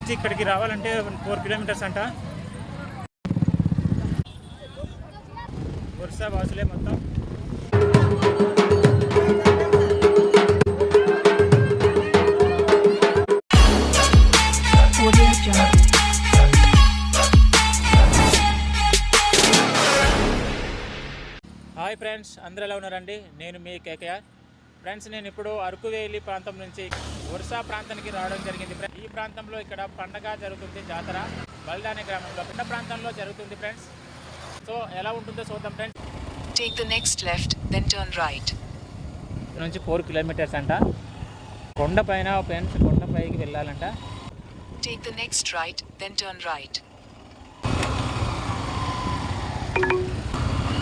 నుంచి ఇక్కడికి రావాలంటే 4 కిలోమీటర్స్ అంట. ఒరిస్సా వాసులే మొత్తం. హాయ్ ఫ్రెండ్స్, అందరూ ఎలా ఉన్నారండి? నేను మీ కేకేఆర్. ఫ్రెండ్స్, నేను ఇప్పుడు అరకు వ్యాలీ ప్రాంతం నుంచి ఒరిస్సా ప్రాంతానికి రావడం జరిగింది. ఈ ప్రాంతంలో ఇక్కడ పండగ జరుగుతుంది, జాతర బల్దా అనే గ్రామంలో పెద్ద ప్రాంతంలో జరుగుతుంది ఫ్రెండ్స్. సో ఎలా ఉంటుందో చూద్దాం friends. Take the next left, then turn right. నుంచి 4 కిలోమీటర్స్ అంట. కొండ పైన ఫ్రెండ్స్, కొండ పైకి వెళ్ళాలంట. Take the next right, then turn right.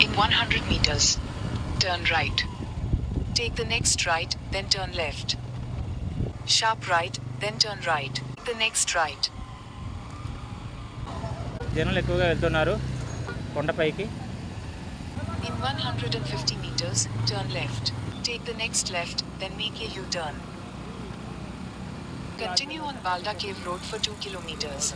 In 100 meters, turn right. Take the next right, then turn left. Sharp right, then turn right. The next right. జనాలు ఎక్కువగా వెళ్తున్నారు కొండపైకి. In 150 meters, turn left. Take the next left, then make a U-turn. Continue on Balda Cave Road for 2 kilometers.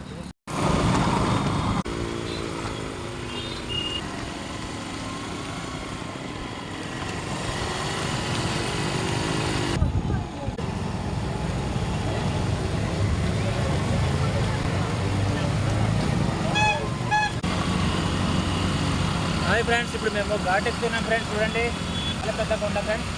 Hi friends, ఇప్పుడు మేము ghat ఎక్కుతున్నాం friends. చూడండి చాలా పెద్ద కొండ friends.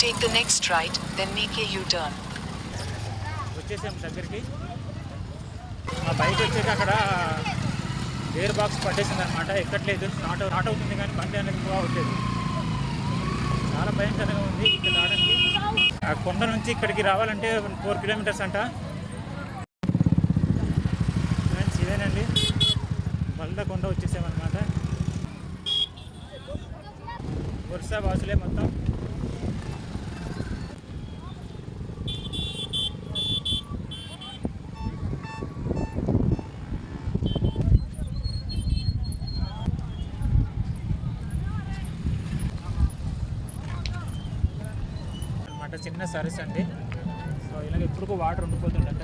Take the next right, then make a U-turn. వచ్చేసాం దగ్గరికి. ఆ bike వచ్చాక అక్కడ గేర్ బాక్స్ పట్టేసింది అనమాట. ఎక్కట్లేదు, స్టార్ట్ అవుతుంది కానీ బండి అనేది మూవ్ అవ్వట్లేదు. చాలా భయంకరంగా ఉంది ఇక్కడ రావడానికి. ఆ కొండ నుంచి ఇక్కడికి రావాలంటే 4 కిలోమీటర్స్ అంట. ఫ్రెండ్స్, ఇదేనండి బల్దా కొండ వచ్చేసామన్నమాట. ఒరిస్సా వాసులే మొత్తం. చిన్న సరస్సు అండి. సో ఇలాగ ఎప్పుడు వాటర్ ఉండిపోతుందంట.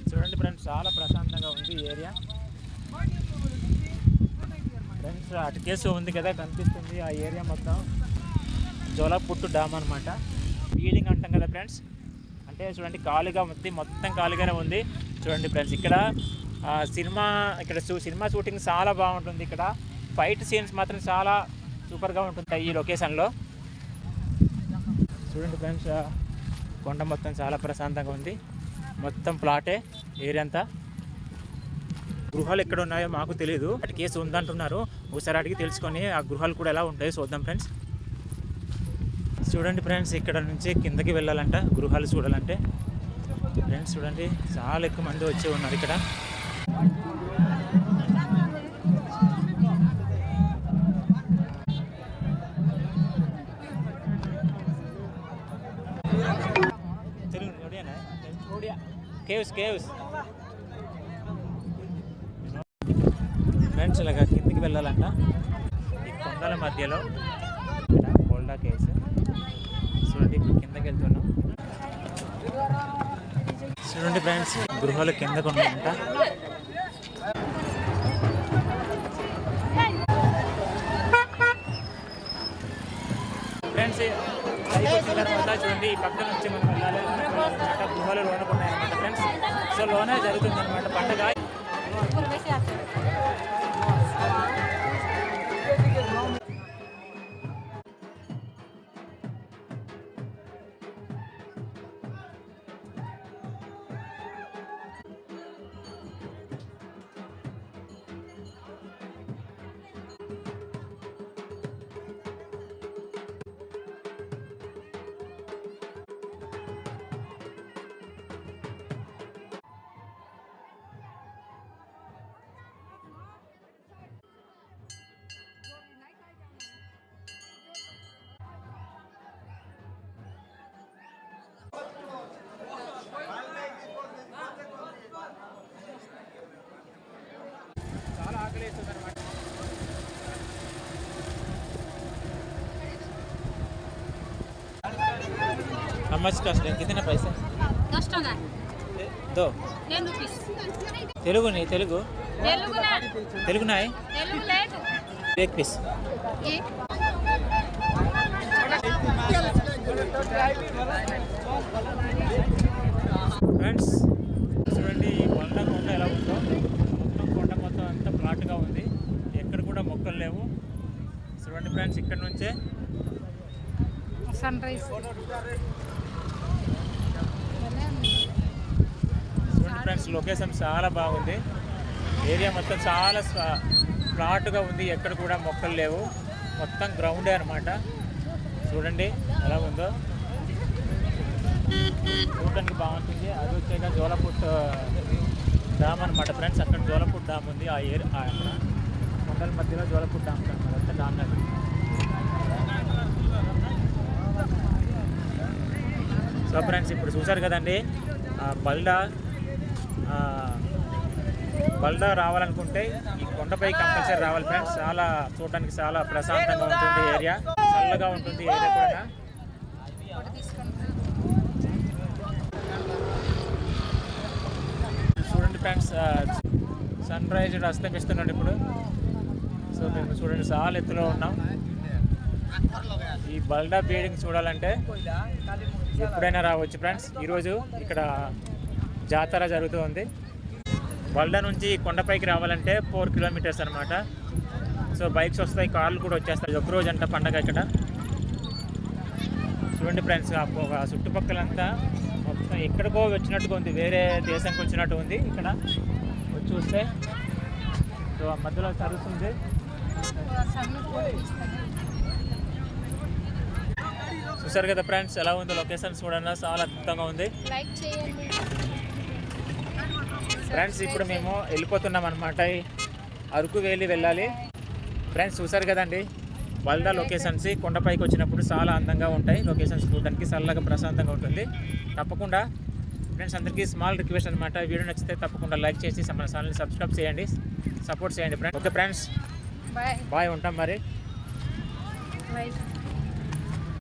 చూడండి ఫ్రెండ్స్, చాలా ప్రశాంతంగా ఉంది ఈ ఏరియా. ఫ్రెండ్స్, అటు కేసు ఉంది కదా కనిపిస్తుంది, ఆ ఏరియా మొత్తం జోలాపుట్టు డ్యామ్ అనమాట. ఫీడింగ్ అంటాం కదా ఫ్రెండ్స్, అంటే చూడండి ఖాళీగా ఉంది, మొత్తం ఖాళీగానే ఉంది. చూడండి ఫ్రెండ్స్, ఇక్కడ సినిమా షూటింగ్ చాలా బాగుంటుంది. ఇక్కడ ఫైట్ సీన్స్ మాత్రం చాలా సూపర్గా ఉంటుంది ఈ లొకేషన్లో. చూడండి ఫ్రెండ్స్, కొండ మొత్తం చాలా ప్రశాంతంగా ఉంది. మొత్తం ప్లాటే ఏరియా అంతా. గృహాలు ఎక్కడ ఉన్నాయో మాకు తెలియదు, అటు కేసు ఉందంటున్నారు. ఒకసారి అడిగి తెలుసుకొని ఆ గృహాలు కూడా ఎలా ఉంటాయో చూద్దాం ఫ్రెండ్స్. చూడండి ఫ్రెండ్స్, ఇక్కడ నుంచి కిందకి వెళ్ళాలంట గృహాలు చూడాలంటే. ఫ్రెండ్స్ చూడండి, చాలా ఎక్కువ మంది వచ్చి ఉన్నారు ఇక్కడ. కేవ్స్ ఫ్రెండ్స్, ఇలాగ కిందికి వెళ్ళాలంట ఈ కొండల మధ్యలో. బల్దా కేవ్స్ చూడండి, కిందకి వెళ్తున్నాం. చూడండి ఫ్రెండ్స్, గృహాలు కిందకు ఉన్నాయంట. ఫ్రెండ్స్, పైకి వచ్చిన తర్వాత చూడండి ఈ పక్క నుంచి మనం వెళ్ళాలి. వాళ్ళు లోనకు ఉన్నాయన్నమాట ఫ్రెండ్స్. సో లోనే జరుగుతుంది అనమాట పండుగ. చాలా ఆకలి వేస్తుంది అనమాట. మచ్ కాస్ట్ కిतना पैसा 10 टका दो 10 रुपीस తెలుగు नहीं తెలుగు తెలుగు నా తెలుగు నాయ్ తెలుగు లేదు एक पीस ये ఫ్రెండ్స్ చూడండి ఈ కొండ ఎలా ఉందో. మొత్తం కొండ మొత్తం అంతా ఫ్లాట్గా ఉంది, ఎక్కడ కూడా మొక్కలు లేవు. చూడండి ఫ్రెండ్స్ ఇక్కడ నుంచే సన్ రైజ్ చూడండి ఫ్రెండ్స్ లొకేషన్ చాలా బాగుంది. ఏరియా మొత్తం చాలా ఫ్లాట్గా ఉంది, ఎక్కడ కూడా మొక్కలు లేవు, మొత్తం గ్రౌండే అనమాట. చూడండి ఎలా ఉందో, చూడడానికి బాగుంటుంది. అది వచ్చాక జోలపుట్ డ్యామ్ అనమాట ఫ్రెండ్స్. అక్కడ జోలపుట్ డ్యామ్ ఉంది. ఆ అక్కడ కొండల మధ్యలో జోలపుట్ డ్యామ్ అనమాట. అంతా డ్యామ్ దగ్గర. సో ఫ్రెండ్స్ ఇప్పుడు చూసారు కదండి, బల్డా రావాలనుకుంటే ఈ కొండపై కంపల్సరీ రావాలి ఫ్రెండ్స్. చాలా చూడడానికి చాలా ప్రశాంతంగా ఉంటుంది ఏరియా, చల్లగా ఉంటుంది ఏరియా కూడా. చూడండి ఫ్రెండ్స్ సన్ రైజ్ అస్తమిస్తున్నాడు ఇప్పుడు. సో మేము చూడండి చాలా ఎత్తులో ఉన్నాం. ఈ బల్డా బిల్డింగ్ చూడాలంటే ఎప్పుడైనా రావచ్చు ఫ్రెండ్స్. ఈరోజు ఇక్కడ జాతర జరుగుతుంది. బల్డా నుంచి కొండపైకి రావాలంటే 4 కిలోమీటర్స్ అనమాట. సో బైక్స్ వస్తాయి, కార్లు కూడా వచ్చేస్తాయి. ఒక రోజు అంట పండగ ఇక్కడ. చూడండి ఫ్రెండ్స్ ఆ చుట్టుపక్కలంతా మొత్తం ఎక్కడికో వచ్చినట్టుగా ఉంది, వేరే దేశానికి వచ్చినట్టు ఉంది. ఇక్కడ వచ్చి చూస్తే సో ఆ మధ్యలో జరుగుతుంది. చూసారు కదా ఫ్రెండ్స్ ఎలా ఉందో లొకేషన్ చూడండి, చాలా అద్భుతంగా ఉంది లైక్ చేయండి ఫ్రెండ్స్. ఇప్పుడు మేము వెళ్ళిపోతున్నాం అనమాట, అరకు వేలి వెళ్ళాలి ఫ్రెండ్స్. చూసారు కదండి బల్డా లొకేషన్స్ కొండపైకి వచ్చినప్పుడు చాలా అందంగా ఉంటాయి లొకేషన్స్, చూడడానికి చల్లగా ప్రశాంతంగా ఉంటుంది. తప్పకుండా ఫ్రెండ్స్ అందరికీ స్మాల్ రిక్వెస్ట్ అనమాట, వీడియో నచ్చితే తప్పకుండా లైక్ చేసి మన ఛానల్ని సబ్స్క్రైబ్ చేయండి, సపోర్ట్ చేయండి friends. Okay friends, bye bye, ఉంటాం మరి. బాయ్.